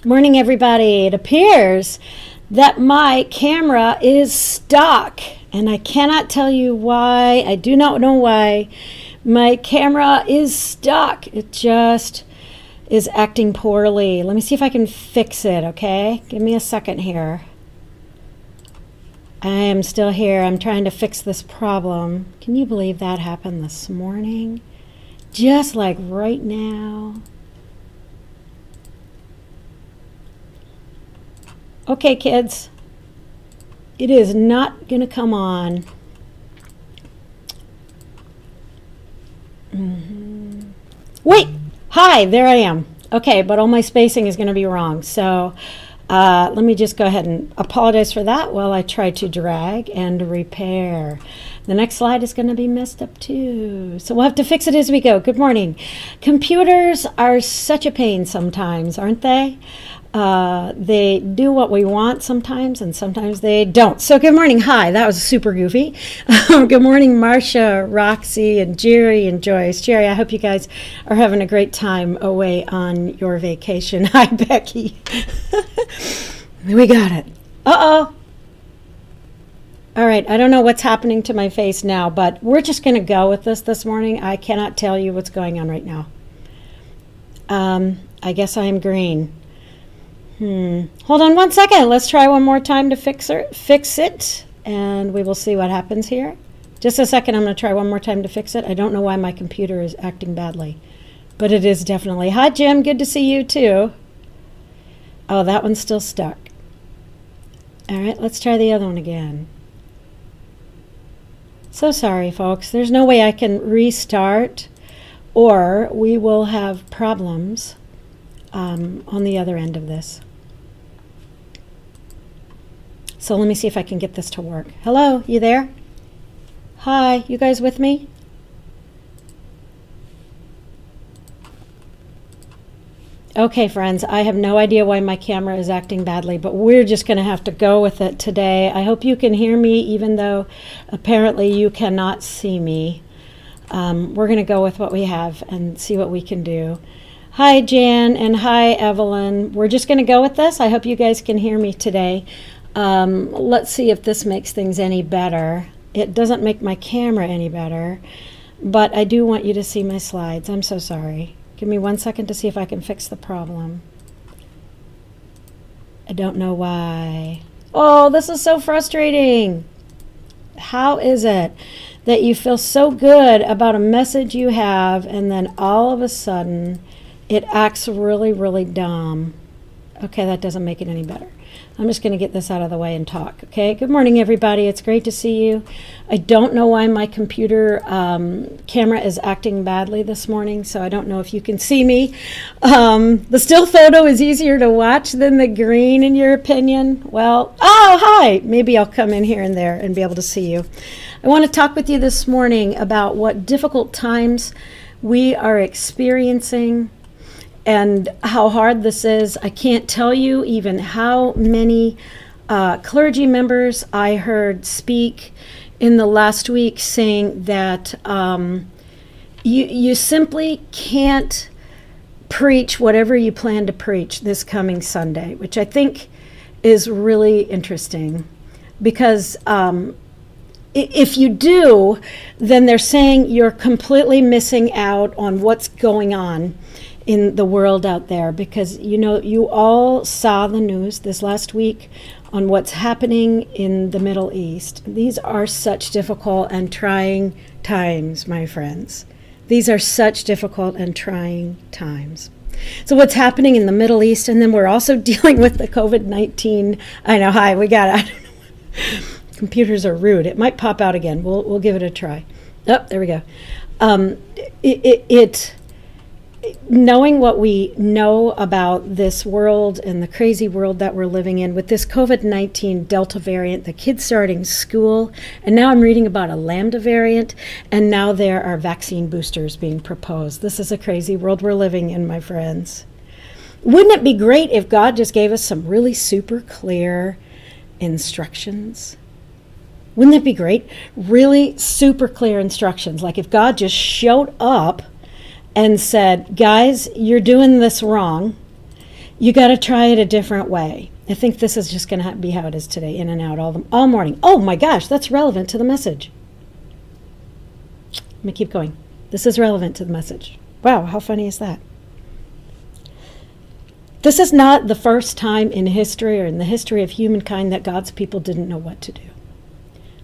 Morning, everybody. It appears that my camera is stuck, and I cannot tell you why. I do not know why my camera is stuck. It just is acting poorly. Let me see if I can fix it, okay? Give me a second here. I am still here. I'm trying to fix this problem. Can you believe that happened this morning? Just like right now. Okay, kids, it is not going to come on. Wait, hi, there I am. Okay, but all my spacing is going to be wrong. So let me just go ahead and apologize for that while I try to drag and repair. The next slide is going to be messed up too. So we'll have to fix it as we go. Good morning. Computers are such a pain sometimes, aren't they? They do what we want sometimes, and sometimes they don't. So good morning. Hi, that was super goofy. Good morning, Marcia, Roxy, and Jerry, and Joyce. Jerry, I hope you guys are having a great time away on your vacation. Hi, Becky. We got it. Uh-oh. All right, I don't know what's happening to my face now, but we're just going to go with this morning. I cannot tell you what's going on right now. I guess I am green. Hold on one second. Let's try one more time to fix it, and we will see what happens here. Just a second. I'm going to try one more time to fix it. I don't know why my computer is acting badly, but it is definitely. Hi, Jim. Good to see you, too. Oh, that one's still stuck. All right, let's try the other one again. So sorry, folks. There's no way I can restart, or we will have problems on the other end of this. So let me see if I can get this to work. Hello, you there? Hi, you guys with me? Okay, friends, I have no idea why my camera is acting badly, but we're just going to have to go with it today. I hope you can hear me, even though apparently you cannot see me. We're going to go with what we have and see what we can do. Hi, Jan, and hi, Evelyn. We're just going to go with this. I hope you guys can hear me today. Let's see if this makes things any better. It doesn't make my camera any better, but I do want you to see my slides. I'm so sorry. Give me 1 second to see if I can fix the problem. I don't know why. Oh, this is so frustrating. How is it that you feel so good about a message you have, and then all of a sudden it acts really, really dumb? Okay, that doesn't make it any better. I'm just going to get this out of the way and talk. Okay, good morning, everybody. It's great to see you. I don't know why my computer camera is acting badly this morning, so I don't know if you can see me. The still photo is easier to watch than the green, in your opinion. Well, oh, hi. Maybe I'll come in here and there and be able to see you. I want to talk with you this morning about what difficult times we are experiencing and how hard this is. I can't tell you even how many clergy members I heard speak in the last week saying that you simply can't preach whatever you plan to preach this coming Sunday, which I think is really interesting, because if you do, then they're saying you're completely missing out on what's going on in the world out there, because you all saw the news this last week on what's happening in the Middle East. These are such difficult and trying times, my friends. These are such difficult and trying times. So what's happening in the Middle East, and then we're also dealing with the COVID-19. I know, hi, we got it. I don't know. Computers are rude. It might pop out again. We'll give it a try. Oh, there we go. Knowing what we know about this world and the crazy world that we're living in with this COVID-19 Delta variant, the kids starting school, and now I'm reading about a Lambda variant, and now there are vaccine boosters being proposed. This is a crazy world we're living in, my friends. Wouldn't it be great if God just gave us some really super clear instructions? Wouldn't that be great? Really super clear instructions. Like if God just showed up and said, guys, you're doing this wrong. You got to try it a different way. I think this is just going to be how it is today, in and out all morning. Oh my gosh, that's relevant to the message. Let me keep going. This is relevant to the message. Wow, how funny is that? This is not the first time in history or in the history of humankind that God's people didn't know what to do.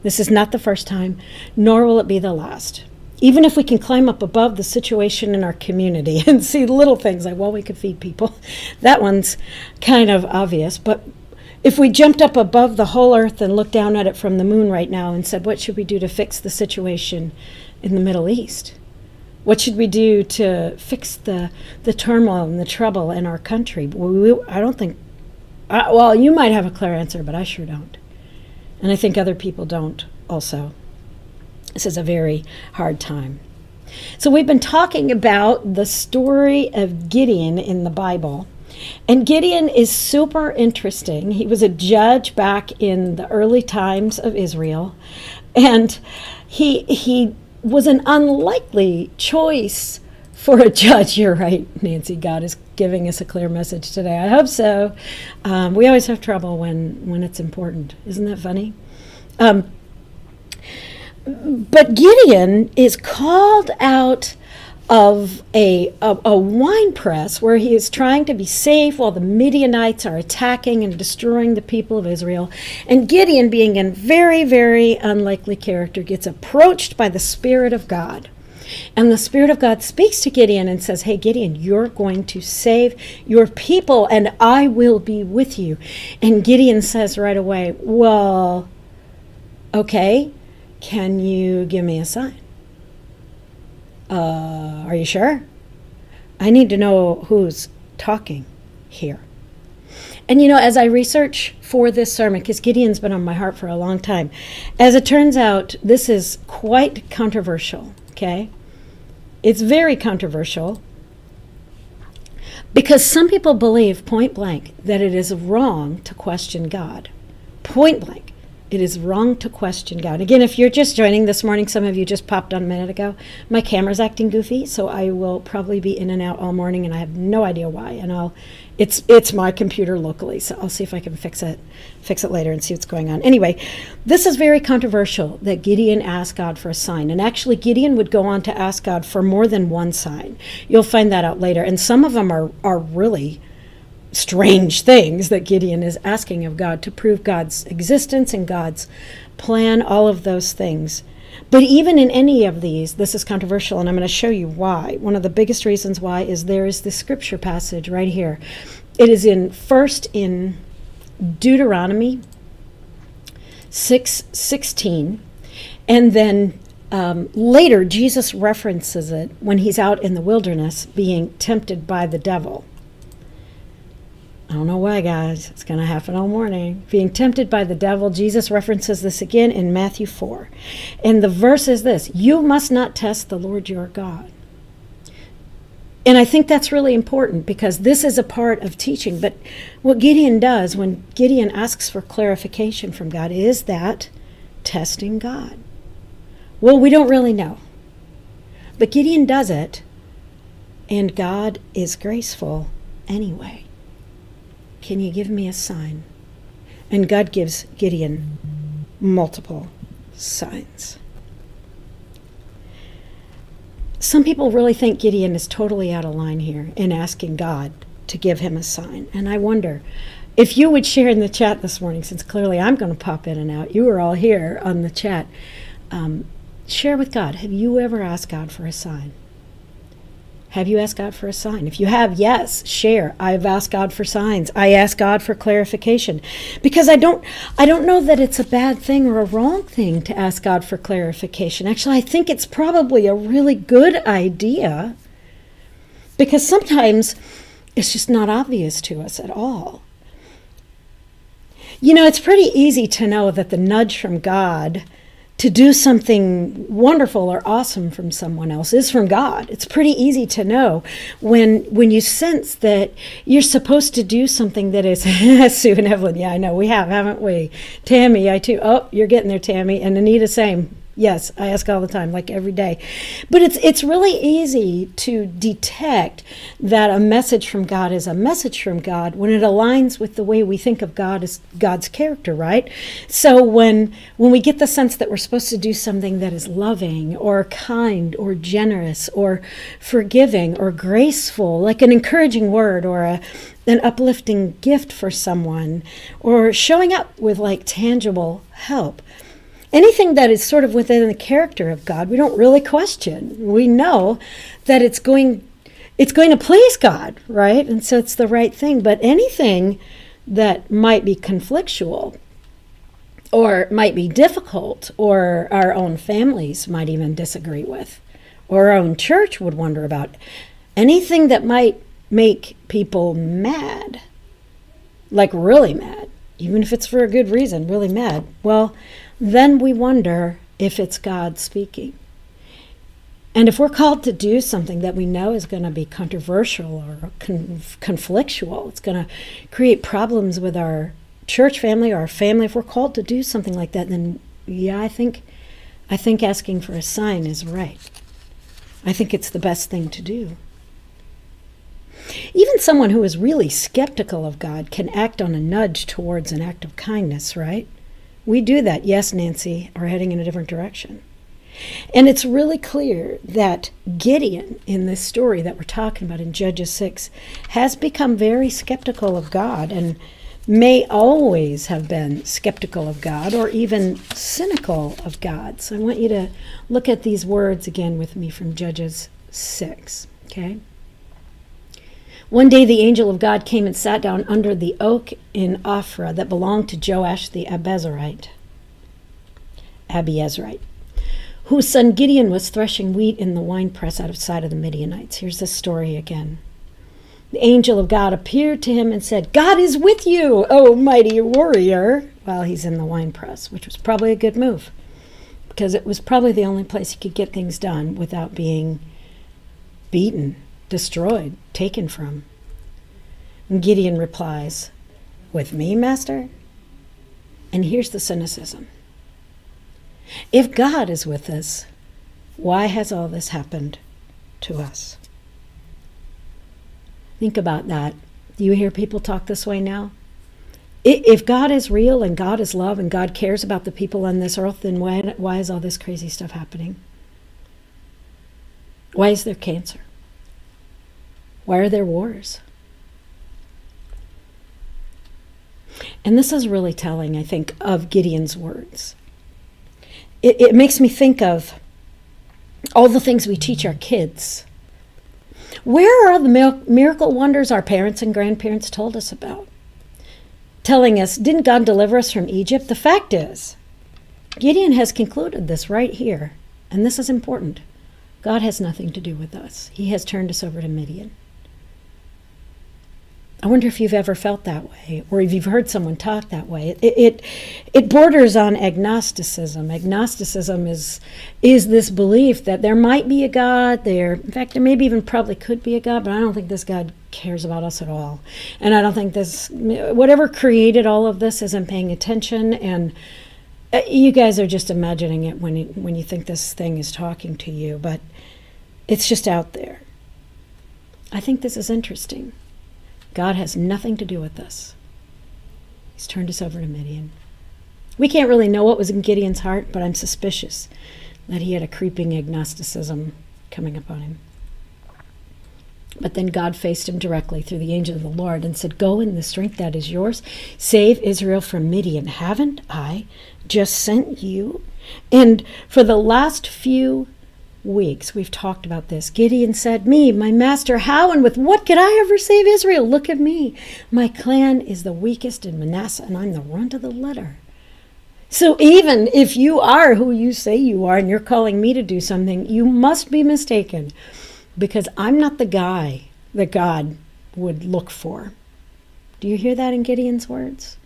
This is not the first time, nor will it be the last. Even if we can climb up above the situation in our community and see little things like, well, we could feed people. That one's kind of obvious. But if we jumped up above the whole earth and looked down at it from the moon right now and said, what should we do to fix the situation in the Middle East? What should we do to fix the turmoil and the trouble in our country? I don't think, well, you might have a clear answer, but I sure don't. And I think other people don't also. This is a very hard time. So we've been talking about the story of Gideon in the Bible. And Gideon is super interesting. He was a judge back in the early times of Israel. And he was an unlikely choice for a judge. You're right, Nancy. God is giving us a clear message today. I hope so. We always have trouble when it's important. Isn't that funny? But Gideon is called out of a wine press where he is trying to be safe while the Midianites are attacking and destroying the people of Israel. And Gideon, being a very, very unlikely character, gets approached by the Spirit of God. And the Spirit of God speaks to Gideon and says, hey, Gideon, you're going to save your people and I will be with you. And Gideon says right away, well, okay, can you give me a sign? Are you sure? I need to know who's talking here. And as I research for this sermon, because Gideon's been on my heart for a long time, as it turns out, this is quite controversial, okay? It's very controversial because some people believe, point blank, that it is wrong to question God. Point blank. It is wrong to question God. Again, if you're just joining this morning, some of you just popped on a minute ago, my camera's acting goofy, so I will probably be in and out all morning, and I have no idea why. And it's my computer locally, so I'll see if I can fix it later and see what's going on. Anyway, this is very controversial that Gideon asked God for a sign. And actually, Gideon would go on to ask God for more than one sign. You'll find that out later. And some of them are really strange things that Gideon is asking of God to prove God's existence and God's plan, all of those things. But even in any of these, this is controversial, and I'm going to show you why. One of the biggest reasons why is there is this scripture passage right here. It is first in Deuteronomy 6:16, and then later Jesus references it when he's out in the wilderness being tempted by the devil. I don't know why, guys. It's going to happen all morning. Being tempted by the devil, Jesus references this again in Matthew 4. And the verse is this: you must not test the Lord your God. And I think that's really important because this is a part of teaching. But what Gideon does when Gideon asks for clarification from God is that testing God. Well, we don't really know. But Gideon does it, and God is graceful anyway. Can you give me a sign? And God gives Gideon multiple signs. Some people really think Gideon is totally out of line here in asking God to give him a sign. And I wonder if you would share in the chat this morning, since clearly I'm going to pop in and out. You are all here on the chat. Share with God. Have you ever asked God for a sign? Have you asked God for a sign? If you have, yes, share. I've asked God for signs. I ask God for clarification. Because I don't know that it's a bad thing or a wrong thing to ask God for clarification. Actually, I think it's probably a really good idea. Because sometimes it's just not obvious to us at all. It's pretty easy to know that the nudge from God to do something wonderful or awesome from someone else is from God. It's pretty easy to know when you sense that you're supposed to do something that is Sue and Evelyn. Yeah, I know we have, haven't we? Tammy, I too. Oh, you're getting there, Tammy, and Anita, same. Yes, I ask all the time, like every day. But it's really easy to detect that a message from God is a message from God when it aligns with the way we think of God as God's character, right? So when we get the sense that we're supposed to do something that is loving or kind or generous or forgiving or graceful, like an encouraging word or an uplifting gift for someone, or showing up with like tangible help. Anything that is sort of within the character of God, we don't really question. We know that it's going to please God, right? And so it's the right thing. But anything that might be conflictual or might be difficult, or our own families might even disagree with, or our own church would wonder about, anything that might make people mad, like really mad, even if it's for a good reason, really mad, well, then we wonder if it's God speaking. And if we're called to do something that we know is going to be controversial or conflictual, it's going to create problems with our church family or our family, if we're called to do something like that, then yeah, I think asking for a sign is right. I think it's the best thing to do. Even someone who is really skeptical of God can act on a nudge towards an act of kindness, right? We do that. Yes, Nancy, we're heading in a different direction. And it's really clear that Gideon, in this story that we're talking about in Judges 6, has become very skeptical of God and may always have been skeptical of God or even cynical of God. So I want you to look at these words again with me from Judges 6, okay? One day the angel of God came and sat down under the oak in Ophrah that belonged to Joash the Abiezrite, whose son Gideon was threshing wheat in the winepress outside of the Midianites. Here's the story again. The angel of God appeared to him and said, "God is with you, O mighty warrior," while he's in the winepress, which was probably a good move, because it was probably the only place he could get things done without being beaten, destroyed, taken from. And Gideon replies, "With me, master?" And here's the cynicism. If God is with us, why has all this happened to us? Think about that. Do you hear people talk this way now? If God is real and God is love and God cares about the people on this earth, then why is all this crazy stuff happening? Why is there cancer? Why are there wars? And this is really telling, I think, of Gideon's words. It makes me think of all the things we teach our kids. Where are the miracle wonders our parents and grandparents told us about? Telling us, didn't God deliver us from Egypt? The fact is, Gideon has concluded this right here, and this is important. God has nothing to do with us. He has turned us over to Midian. I wonder if you've ever felt that way, or if you've heard someone talk that way. It borders on agnosticism. Agnosticism is this belief that there might be a God there. In fact, there maybe even probably could be a God, but I don't think this God cares about us at all. And I don't think whatever created all of this isn't paying attention. And you guys are just imagining it when you think this thing is talking to you, but it's just out there. I think this is interesting. God has nothing to do with this. He's turned us over to Midian. We can't really know what was in Gideon's heart, but I'm suspicious that he had a creeping agnosticism coming upon him. But then God faced him directly through the angel of the Lord and said, "Go in the strength that is yours. Save Israel from Midian. Haven't I just sent you?" And for the last few weeks we've talked about this. Gideon said, "Me, my master, how and with what could I ever save Israel? Look at me. My clan is the weakest in Manasseh, and I'm the runt of the litter." So even if you are who you say you are and you're calling me to do something, you must be mistaken, because I'm not the guy that God would look for. Do you hear that in Gideon's words?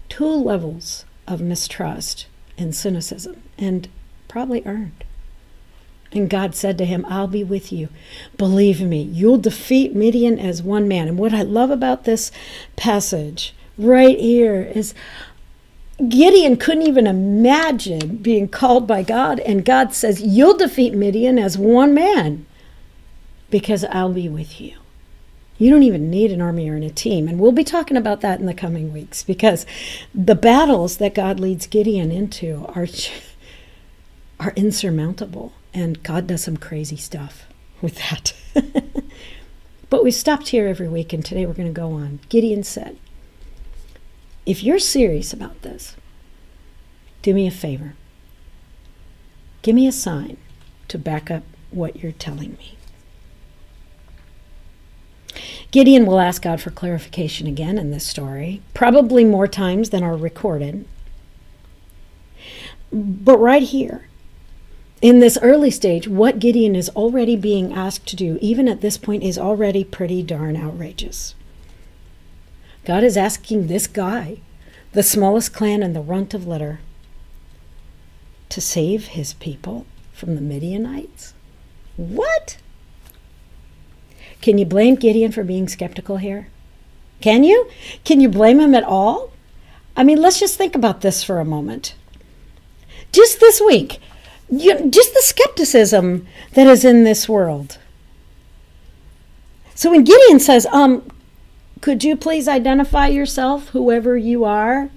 2 levels of mistrust and cynicism, and probably earned. And God said to him, "I'll be with you. Believe me, you'll defeat Midian as one man." And what I love about this passage right here is Gideon couldn't even imagine being called by God, and God says, you'll defeat Midian as one man because I'll be with you. You don't even need an army or a team. And we'll be talking about that in the coming weeks, because the battles that God leads Gideon into are insurmountable, and God does some crazy stuff with that. But we stopped here every week, and today we're going to go on. Gideon said, if you're serious about this, do me a favor. Give me a sign to back up what you're telling me. Gideon will ask God for clarification again in this story, probably more times than are recorded. But right here, in this early stage, what Gideon is already being asked to do, even at this point, is already pretty darn outrageous. God is asking this guy, the smallest clan and the runt of litter, to save his people from the Midianites? What? Can you blame Gideon for being skeptical here? Can you? Can you blame him at all? I mean, let's just think about this for a moment. Just this week, just the skepticism that is in this world. So when Gideon says, could you please identify yourself, whoever you are,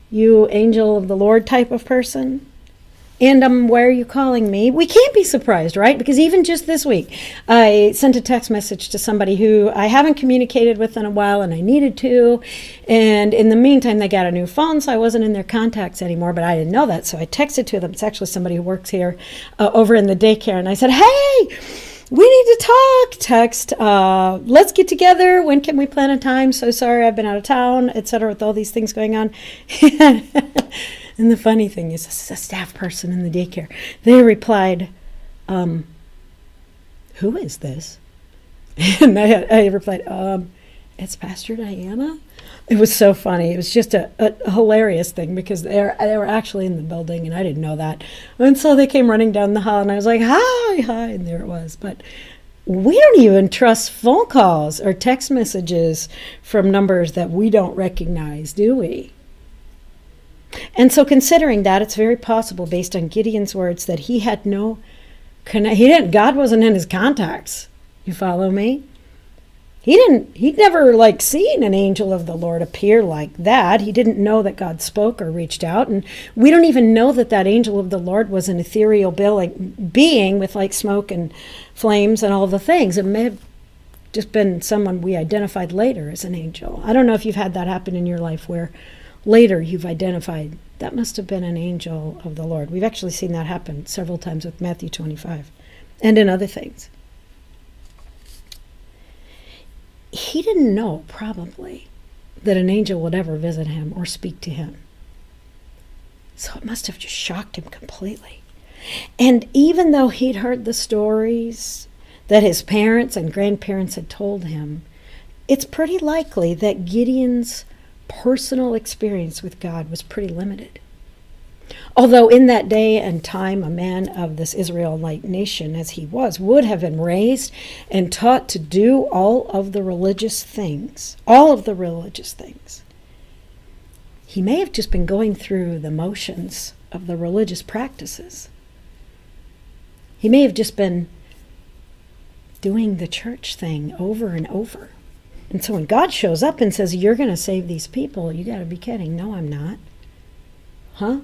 you angel of the Lord type of person? And why are you calling me? We can't be surprised, right? Because even just this week, I sent a text message to somebody who I haven't communicated with in a while, and I needed to. And in the meantime, they got a new phone, so I wasn't in their contacts anymore, but I didn't know that. So I texted to them. It's actually somebody who works here over in the daycare. And I said, hey, we need to talk. Text, let's get together. When can we plan a time? So sorry, I've been out of town, etc., with all these things going on. And the funny thing is, this is a staff person in the daycare. They replied, who is this? And I replied, it's Pastor Diana. It was so funny. It was just a hilarious thing, because they were actually in the building, and I didn't know that. And so they came running down the hall, and I was like, hi, and there it was. But we don't even trust phone calls or text messages from numbers that we don't recognize, do we? And so considering that, it's very possible, based on Gideon's words, that he had no God wasn't in his contacts. You follow me? He'd never seen an angel of the Lord appear like that. He didn't know that God spoke or reached out. And we don't even know that angel of the Lord was an ethereal being with smoke and flames and all the things. It may have just been someone we identified later as an angel. I don't know if you've had that happen in your life, where later you've identified that must have been an angel of the Lord. We've actually seen that happen several times with Matthew 25 and in other things. He didn't know, probably, that an angel would ever visit him or speak to him. So it must have just shocked him completely. And even though he'd heard the stories that his parents and grandparents had told him, it's pretty likely that Gideon's personal experience with God was pretty limited. Although in that day and time, a man of this Israelite nation, as he was, would have been raised and taught to do all of the religious things. He may have just been going through the motions of the religious practices. He may have just been doing the church thing over and over. And so when God shows up and says, you're going to save these people, you got to be kidding. No, I'm not. Huh?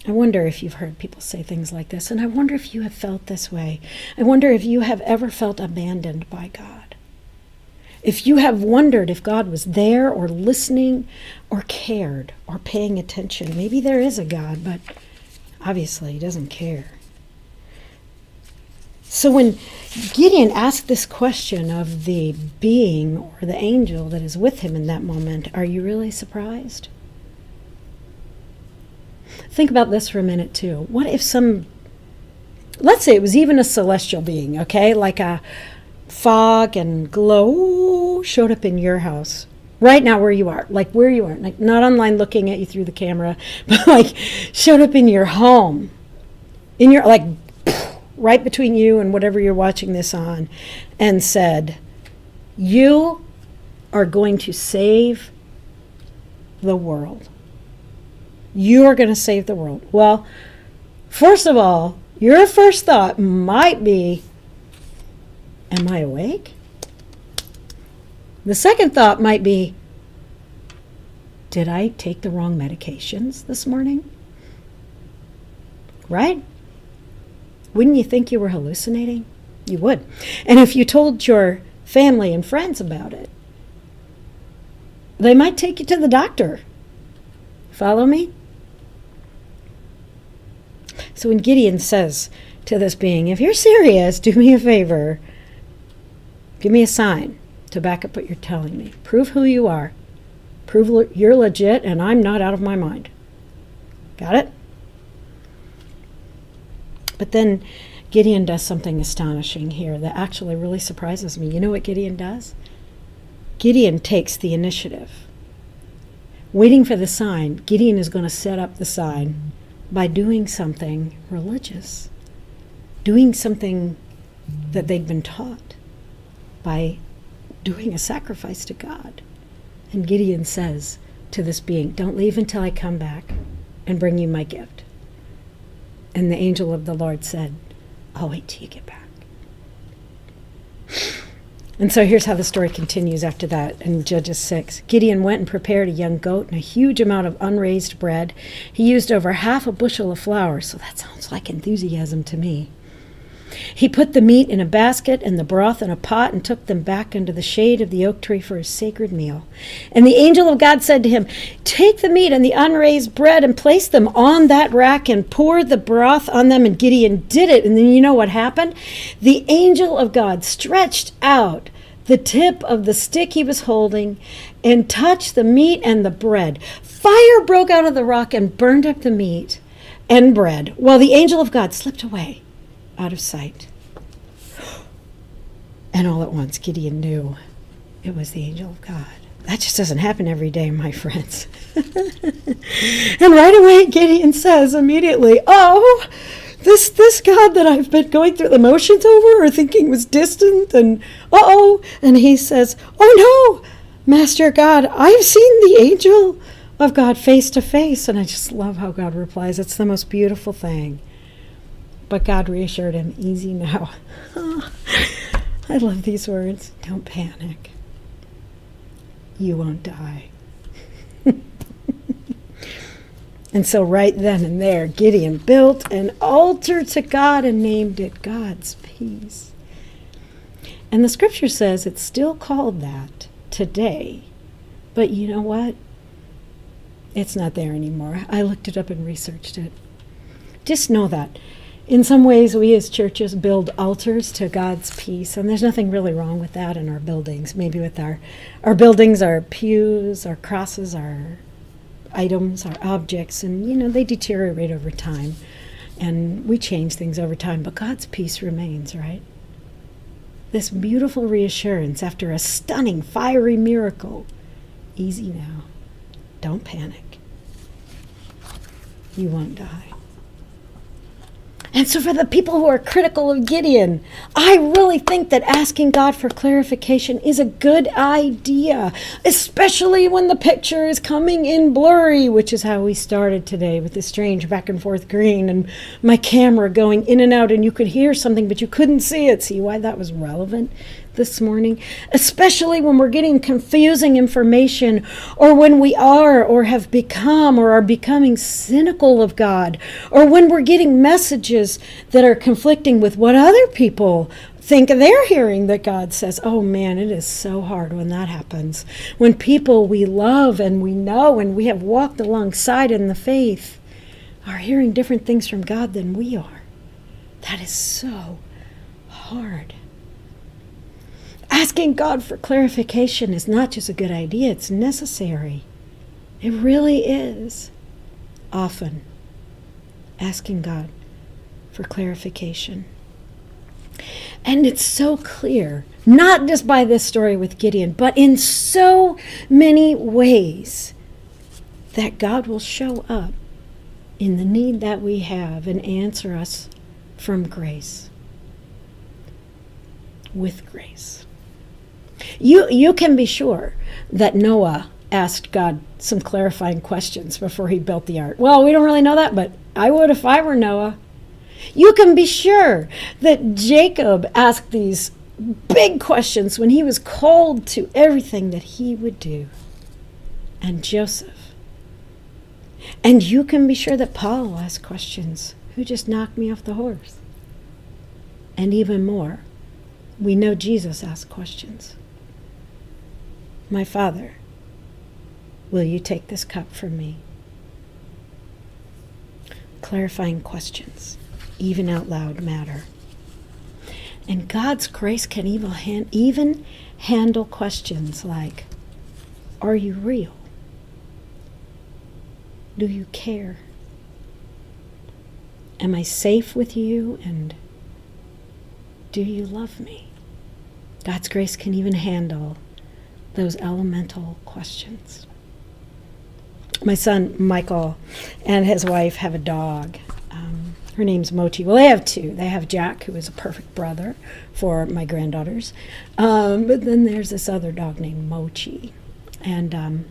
I wonder if you've heard people say things like this, and I wonder if you have felt this way. I wonder if you have ever felt abandoned by God. If you have wondered if God was there or listening or cared or paying attention. Maybe there is a God, but obviously he doesn't care. So when Gideon asked this question of the being or the angel that is with him in that moment, are you really surprised? Think about this for a minute too. What if let's say it was even a celestial being, okay? Like a fog and glow showed up in your house right now where you are, like not online looking at you through the camera, but showed up in your home, right between you and whatever you're watching this on, and said, you are going to save the world. You're going to save the world. Well, first of all, your first thought might be, am I awake? The second thought might be, did I take the wrong medications this morning? Right? Wouldn't you think you were hallucinating? You would. And if you told your family and friends about it, they might take you to the doctor. Follow me? So when Gideon says to this being, if you're serious, do me a favor. Give me a sign to back up what you're telling me. Prove who you are. Prove you're legit and I'm not out of my mind. Got it? But then Gideon does something astonishing here that actually really surprises me. You know what Gideon does? Gideon takes the initiative. Waiting for the sign, Gideon is going to set up the sign by doing something religious, doing something that they'd been taught, by doing a sacrifice to God. And Gideon says to this being, don't leave until I come back and bring you my gift. And the angel of the Lord said, I'll wait till you get back. And so here's how the story continues after that in Judges 6. Gideon went and prepared a young goat and a huge amount of unraised bread. He used over half a bushel of flour, so that sounds like enthusiasm to me. He put the meat in a basket and the broth in a pot and took them back under the shade of the oak tree for his sacred meal. And the angel of God said to him, take the meat and the unraised bread and place them on that rack and pour the broth on them. And Gideon did it. And then you know what happened? The angel of God stretched out the tip of the stick he was holding and touched the meat and the bread. Fire broke out of the rock and burned up the meat and bread, while the angel of God slipped away out of sight. And all at once, Gideon knew it was the angel of God. That just doesn't happen every day, my friends. And right away, Gideon says immediately, oh, this God that I've been going through the motions over or thinking was distant, and and he says, oh no, Master God, I've seen the angel of God face to face. And I just love how God replies. It's the most beautiful thing. But God reassured him, easy now. I love these words. Don't panic. You won't die. And so right then and there, Gideon built an altar to God and named it God's Peace. And the scripture says it's still called that today. But you know what? It's not there anymore. I looked it up and researched it. Just know that. In some ways, we as churches build altars to God's peace, and there's nothing really wrong with that in our buildings. Maybe with our buildings, our pews, our crosses, our items, our objects, and, they deteriorate over time, and we change things over time, but God's peace remains, right? This beautiful reassurance after a stunning, fiery miracle. Easy now. Don't panic. You won't die. And so for the people who are critical of Gideon, I really think that asking God for clarification is a good idea, especially when the picture is coming in blurry, which is how we started today with this strange back and forth green and my camera going in and out, and you could hear something, but you couldn't see it. See why that was relevant this morning? Especially when we're getting confusing information, or when we are or have become or are becoming cynical of God, or when we're getting messages that are conflicting with what other people think they're hearing that God says. Oh man, it is so hard when that happens. When people we love and we know and we have walked alongside in the faith are hearing different things from God than we are. That is so hard. Asking God for clarification is not just a good idea, it's necessary. It really is. Often, asking God for clarification. And it's so clear, not just by this story with Gideon, but in so many ways, that God will show up in the need that we have and answer us from grace. With grace. You can be sure that Noah asked God some clarifying questions before he built the ark. Well, we don't really know that, but I would if I were Noah. You can be sure that Jacob asked these big questions when he was called to everything that he would do. And Joseph. And you can be sure that Paul asked questions. Who just knocked me off the horse? And even more, we know Jesus asked questions. My Father, will you take this cup from me? Clarifying questions, even out loud, matter. And God's grace can even handle questions like, are you real? Do you care? Am I safe with you? And do you love me? God's grace can even handle those elemental questions. My son, Michael, and his wife have a dog. Her name's Mochi. Well, they have two. They have Jack, who is a perfect brother for my granddaughters. But then there's this other dog named Mochi. And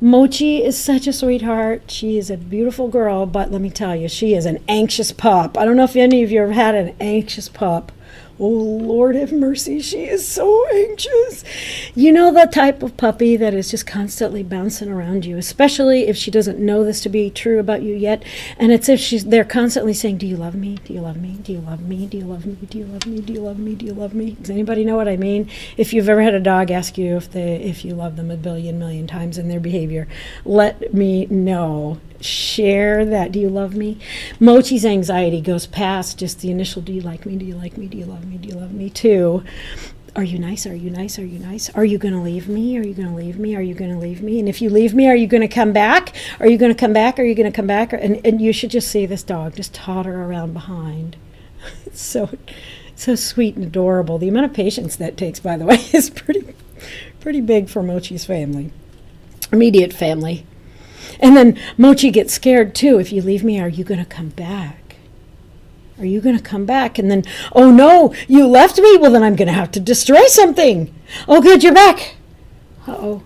Mochi is such a sweetheart. She is a beautiful girl, but let me tell you, she is an anxious pup. I don't know if any of you have had an anxious pup. Oh, Lord have mercy, she is so anxious. You know the type of puppy that is just constantly bouncing around you, especially if she doesn't know this to be true about you yet. And it's if they're constantly saying, do you love me? Do you love me? Do you love me? Do you love me? Do you love me? Do you love me? Do you love me? Does anybody know what I mean? If you've ever had a dog ask you if you love them a million times in their behavior, let me know. Share that. Do you love me? Mochi's anxiety goes past just the initial, do you like me? Do you like me? Do you love me? Do you love me? To, are you nice? Are you nice? Are you nice? Are you going to leave me? Are you going to leave me? Are you going to leave me? And if you leave me, are you going to come back? Are you going to come back? Are you going to come back? And you should just see this dog just totter around behind. It's so sweet and adorable. The amount of patience that takes, by the way, is pretty big for Mochi's family, immediate family. And then Mochi gets scared too. If you leave me, are you going to come back? Are you going to come back? And then, oh no, you left me? Well, then I'm going to have to destroy something. Oh, good, you're back. Uh-oh.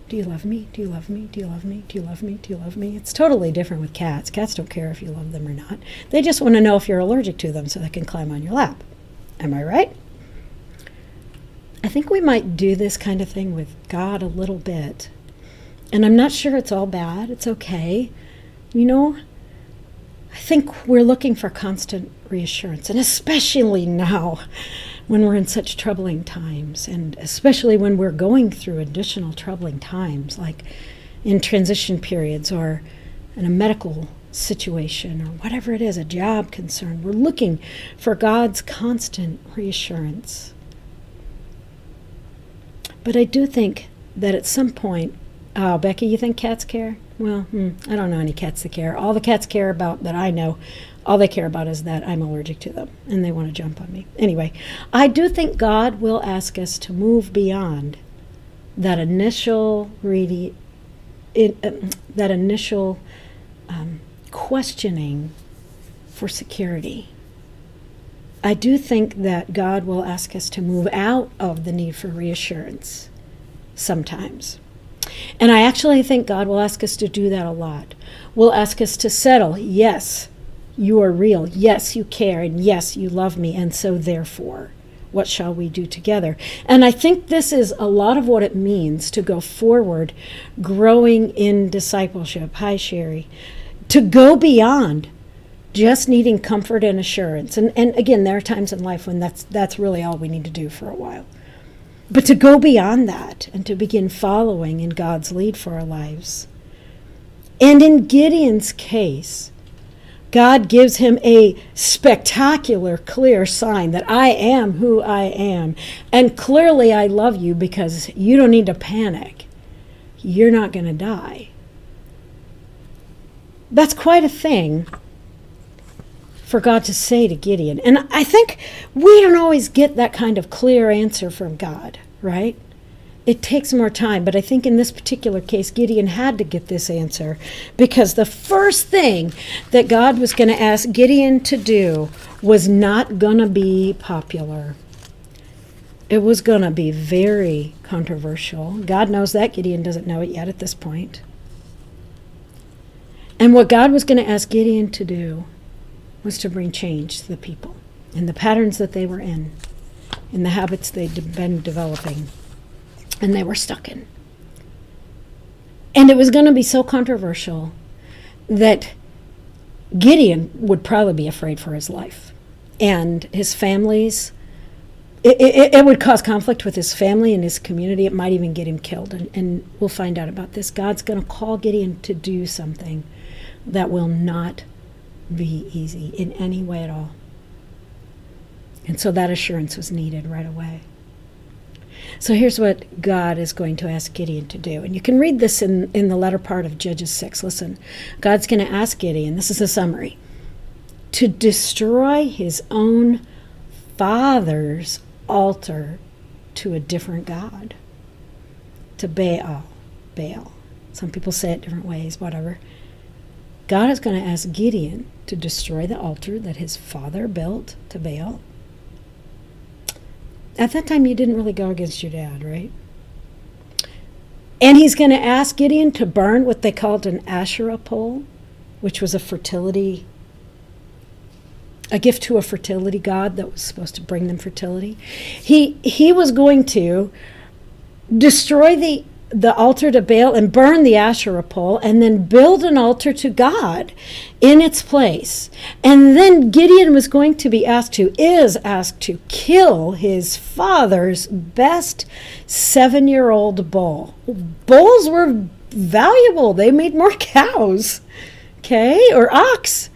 Do you love me? Do you love me? Do you love me? Do you love me? Do you love me? It's totally different with cats. Cats don't care if you love them or not. They just want to know if you're allergic to them so they can climb on your lap. Am I right? I think we might do this kind of thing with God a little bit. And I'm not sure it's all bad. It's okay. You know, I think we're looking for constant reassurance, and especially now when we're in such troubling times, and especially when we're going through additional troubling times, like in transition periods or in a medical situation or whatever it is, a job concern. We're looking for God's constant reassurance. But I do think that at some point, oh, Becky, you think cats care? Well, I don't know any cats that care. All the cats care about that I know, all they care about is that I'm allergic to them and they want to jump on me. Anyway, I do think God will ask us to move beyond that initial questioning for security. I do think that God will ask us to move out of the need for reassurance sometimes. And I actually think God will ask us to do that a lot. Will ask us to settle, yes, you are real, yes, you care, and yes, you love me, and so therefore, what shall we do together? And I think this is a lot of what it means to go forward, growing in discipleship. Hi, Sherry. To go beyond just needing comfort and assurance. And again, there are times in life when that's really all we need to do for a while. But to go beyond that and to begin following in God's lead for our lives. And in Gideon's case, God gives him a spectacular, clear sign that I am who I am. And clearly I love you because you don't need to panic. You're not going to die. That's quite a thing for God to say to Gideon. And I think we don't always get that kind of clear answer from God, right? It takes more time, but I think in this particular case, Gideon had to get this answer because the first thing that God was going to ask Gideon to do was not going to be popular. It was going to be very controversial. God knows that. Gideon doesn't know it yet at this point. And what God was going to ask Gideon to do was to bring change to the people in the patterns that they were in the habits they'd been developing, and they were stuck in. And it was going to be so controversial that Gideon would probably be afraid for his life. And his family's, it would cause conflict with his family and his community. It might even get him killed. And we'll find out about this. God's going to call Gideon to do something that will not be easy in any way at all. And so that assurance was needed right away. So here's what God is going to ask Gideon to do. And you can read this in the latter part of Judges 6. Listen, God's going to ask Gideon, this is a summary, to destroy his own father's altar to a different god, to Baal. Some people say it different ways, whatever. God is going to ask Gideon to destroy the altar that his father built to Baal. At that time, you didn't really go against your dad, right? And he's going to ask Gideon to burn what they called an Asherah pole, which was a gift to a fertility god that was supposed to bring them fertility. He was going to destroy the altar to Baal and burn the Asherah pole and then build an altar to God in its place. And then Gideon is asked to kill his father's best 7-year-old bull. Bulls were valuable. They made more cows, okay, or ox.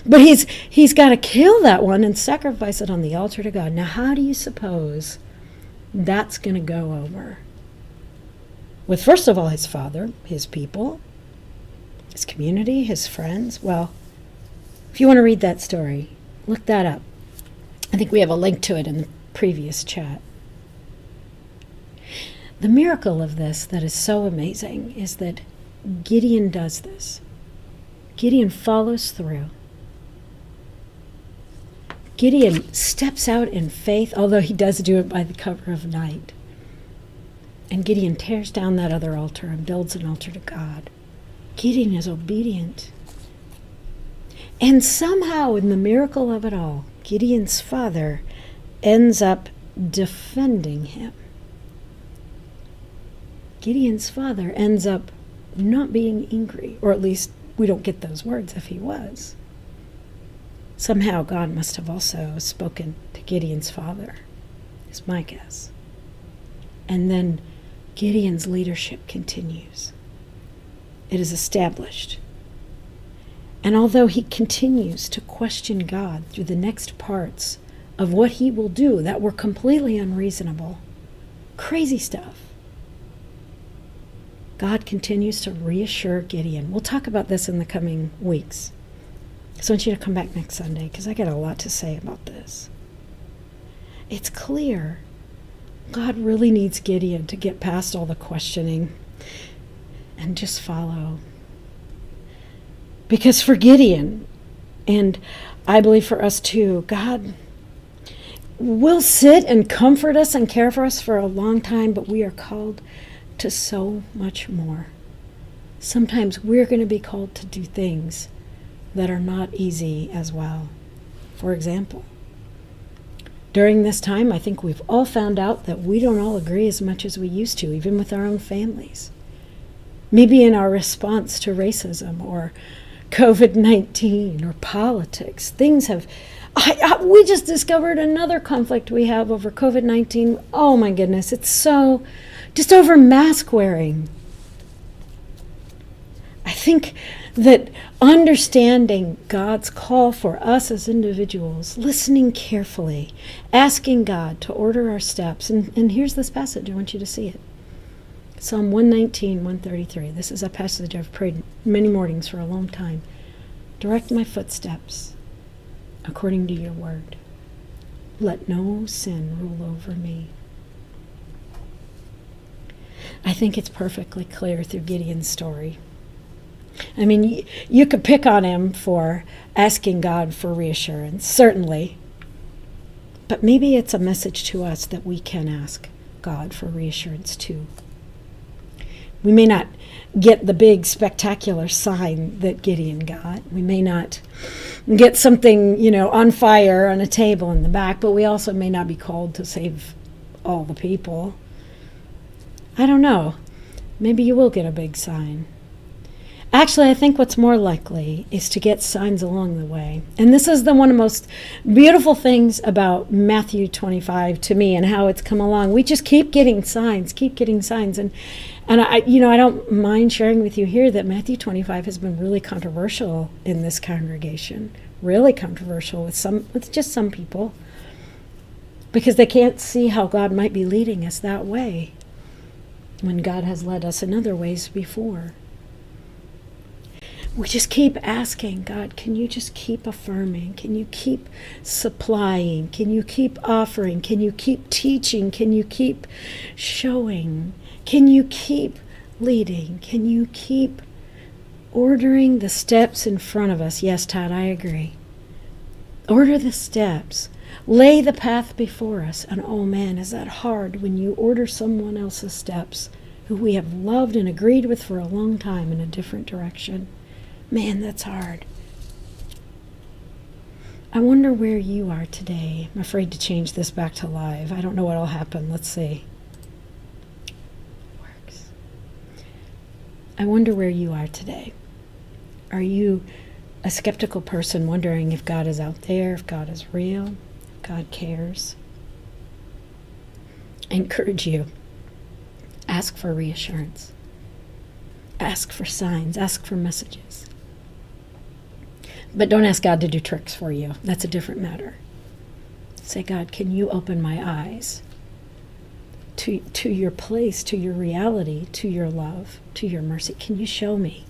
But he's got to kill that one and sacrifice it on the altar to God. Now, how do you suppose that's going to go over? With, first of all, his father, his people, his community, his friends. Well, if you want to read that story, look that up. I think we have a link to it in the previous chat. The miracle of this that is so amazing is that Gideon does this. Gideon follows through. Gideon steps out in faith, although he does do it by the cover of night. And Gideon tears down that other altar and builds an altar to God. Gideon is obedient. And somehow, in the miracle of it all, Gideon's father ends up defending him. Gideon's father ends up not being angry, or at least we don't get those words if he was. Somehow God must have also spoken to Gideon's father, is my guess. And then Gideon's leadership continues. It is established. And although he continues to question God through the next parts of what he will do that were completely unreasonable, crazy stuff, God continues to reassure Gideon. We'll talk about this in the coming weeks. So I want you to come back next Sunday because I got a lot to say about this. It's clear God really needs Gideon to get past all the questioning and just follow. Because for Gideon, and I believe for us too, God will sit and comfort us and care for us for a long time, but we are called to so much more. Sometimes we're going to be called to do things that are not easy as well. For example, during this time, I think we've all found out that we don't all agree as much as we used to, even with our own families. Maybe in our response to racism or COVID-19 or politics. Things have... we just discovered another conflict we have over COVID-19. Oh my goodness, it's so... just over mask wearing. I think that understanding God's call for us as individuals, listening carefully, asking God to order our steps. And here's this passage. I want you to see it. Psalm 119, 133. This is a passage I've prayed many mornings for a long time. Direct my footsteps according to your word. Let no sin rule over me. I think it's perfectly clear through Gideon's story. I mean, you could pick on him for asking God for reassurance, certainly. But maybe it's a message to us that we can ask God for reassurance too. We may not get the big spectacular sign that Gideon got. We may not get something, on fire on a table in the back, but we also may not be called to save all the people. I don't know. Maybe you will get a big sign. Actually, I think what's more likely is to get signs along the way. And this is one of the most beautiful things about Matthew 25 to me and how it's come along. We just keep getting signs. And I don't mind sharing with you here that Matthew 25 has been really controversial in this congregation. Really controversial with just some people. Because they can't see how God might be leading us that way when God has led us in other ways before. We just keep asking, God, can you just keep affirming? Can you keep supplying? Can you keep offering? Can you keep teaching? Can you keep showing? Can you keep leading? Can you keep ordering the steps in front of us? Yes, Todd, I agree. Order the steps. Lay the path before us. And oh man, is that hard when you order someone else's steps who we have loved and agreed with for a long time in a different direction. Man, that's hard. I wonder where you are today. I'm afraid to change this back to live. I don't know what'll happen. Let's see. Works. I wonder where you are today. Are you a skeptical person wondering if God is out there, if God is real, if God cares? I encourage you. Ask for reassurance. Ask for signs. Ask for messages. But don't ask God to do tricks for you. That's a different matter. Say, God, can you open my eyes to your place, to your reality, to your love, to your mercy? Can you show me?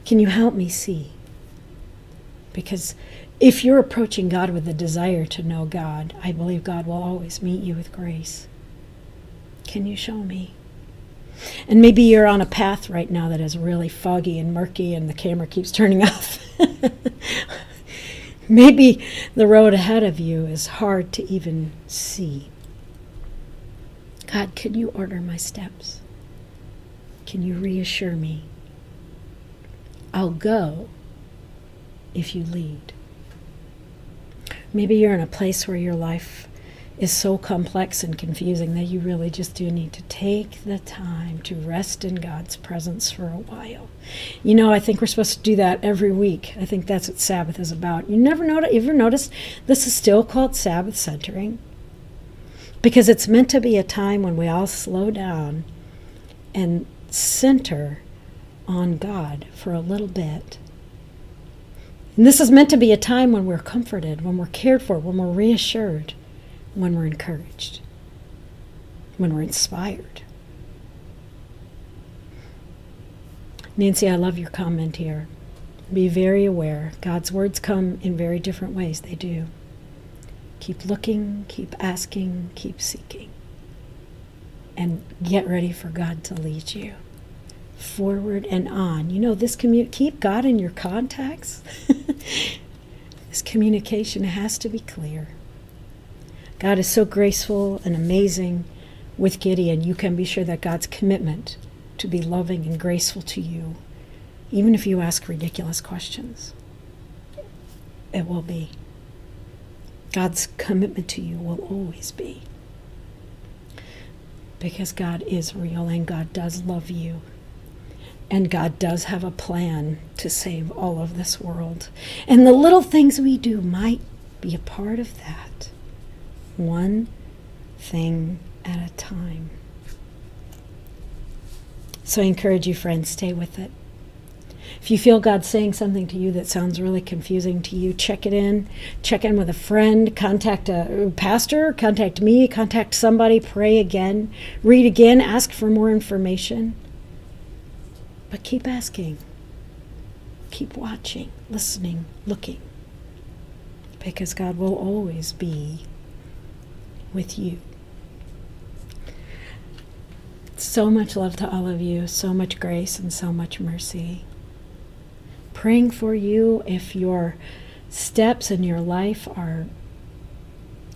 Can you help me see? Because if you're approaching God with a desire to know God, I believe God will always meet you with grace. Can you show me? And maybe you're on a path right now that is really foggy and murky and the camera keeps turning off. Maybe the road ahead of you is hard to even see. God, can you order my steps? Can you reassure me? I'll go if you lead. Maybe you're in a place where your life is so complex and confusing that you really just do need to take the time to rest in God's presence for a while. I think we're supposed to do that every week. I think that's what Sabbath is about. You ever noticed this is still called Sabbath centering? Because it's meant to be a time when we all slow down and center on God for a little bit. And this is meant to be a time when we're comforted, when we're cared for, when we're reassured, when we're encouraged, when we're inspired. Nancy, I love your comment here. Be very aware. God's words come in very different ways. They do. Keep looking, keep asking, keep seeking. And get ready for God to lead you forward and on. Keep God in your contacts. This communication has to be clear. God is so graceful and amazing with Gideon. You can be sure that God's commitment to be loving and graceful to you, even if you ask ridiculous questions, it will be. God's commitment to you will always be. Because God is real and God does love you. And God does have a plan to save all of this world. And the little things we do might be a part of that. One thing at a time. So I encourage you, friends, stay with it. If you feel God saying something to you that sounds really confusing to you, check it in. Check in with a friend, contact a pastor, contact me, contact somebody, pray again, read again, ask for more information. But keep asking. Keep watching, listening, looking. Because God will always be with you. So much love to all of you, so much grace and so much mercy. Praying for you if your steps in your life are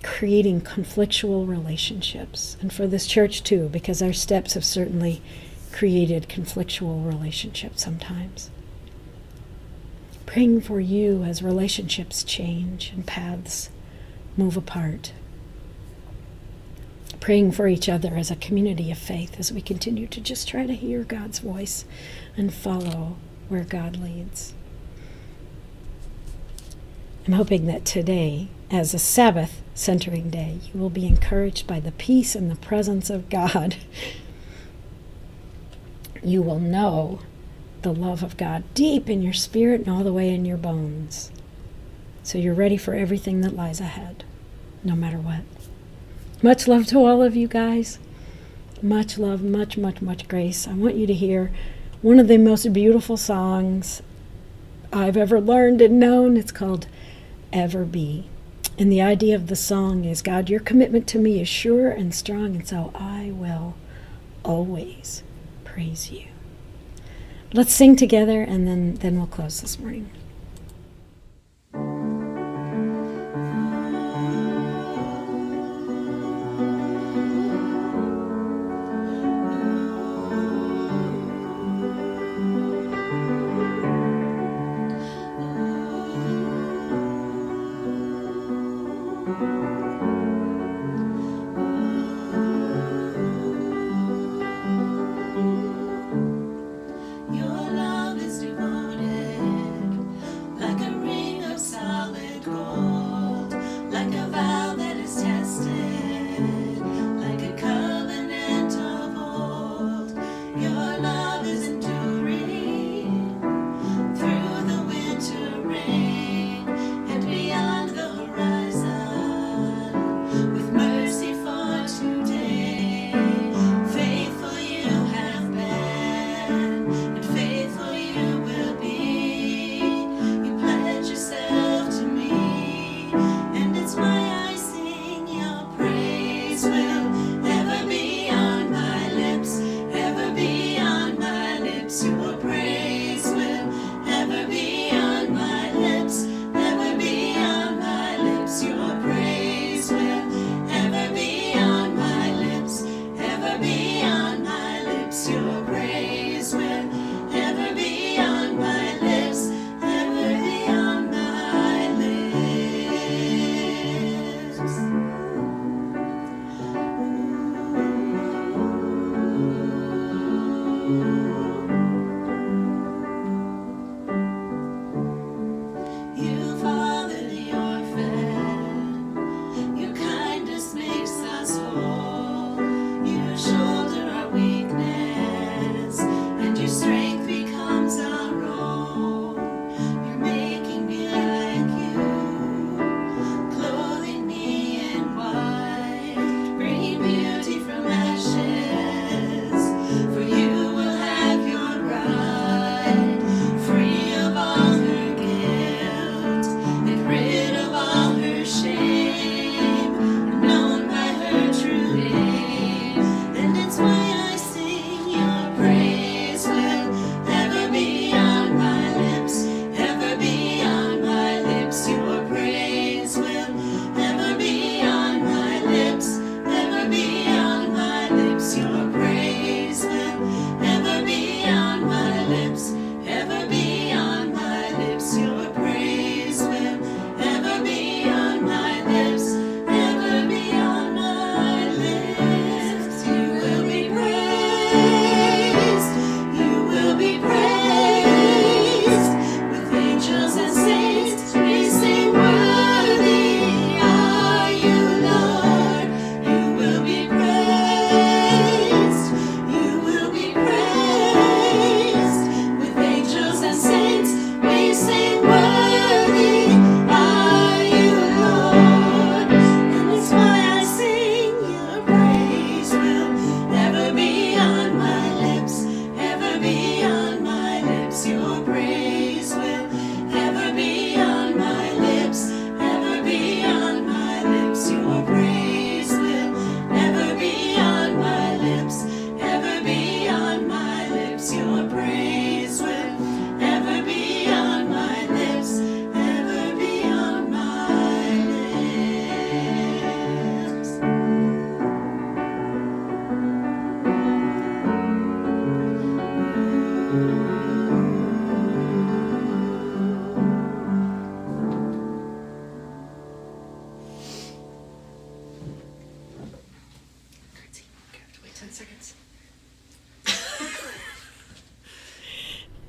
creating conflictual relationships. And for this church too, because our steps have certainly created conflictual relationships sometimes. Praying for you as relationships change and paths move apart. Praying for each other as a community of faith as we continue to just try to hear God's voice and follow where God leads. I'm hoping that today, as a Sabbath centering day, you will be encouraged by the peace and the presence of God. You will know the love of God deep in your spirit and all the way in your bones. So you're ready for everything that lies ahead, no matter what. Much love to all of you guys. Much love, much, much, much grace. I want you to hear one of the most beautiful songs I've ever learned and known. It's called Ever Be. And the idea of the song is, God, your commitment to me is sure and strong, and so I will always praise you. Let's sing together, and then we'll close this morning. Your love is devoted.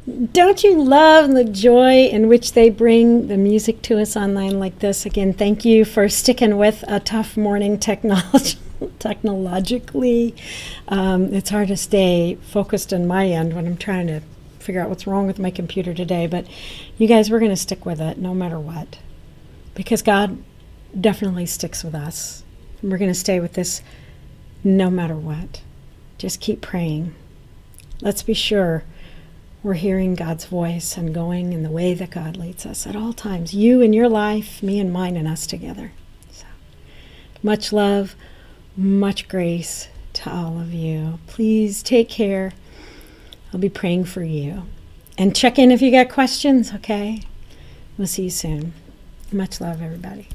Don't you love the joy in which they bring the music to us online like this? Again, thank you for sticking with a tough morning technologically. It's hard to stay focused on my end when I'm trying to figure out what's wrong with my computer today. But you guys, we're going to stick with it no matter what. Because God definitely sticks with us. And we're going to stay with this no matter what. Just keep praying. Let's be sure we're hearing God's voice and going in the way that God leads us at all times. You in your life, me and mine, and us together. So, much love, much grace to all of you. Please take care. I'll be praying for you. And check in if you got questions, okay? We'll see you soon. Much love, everybody.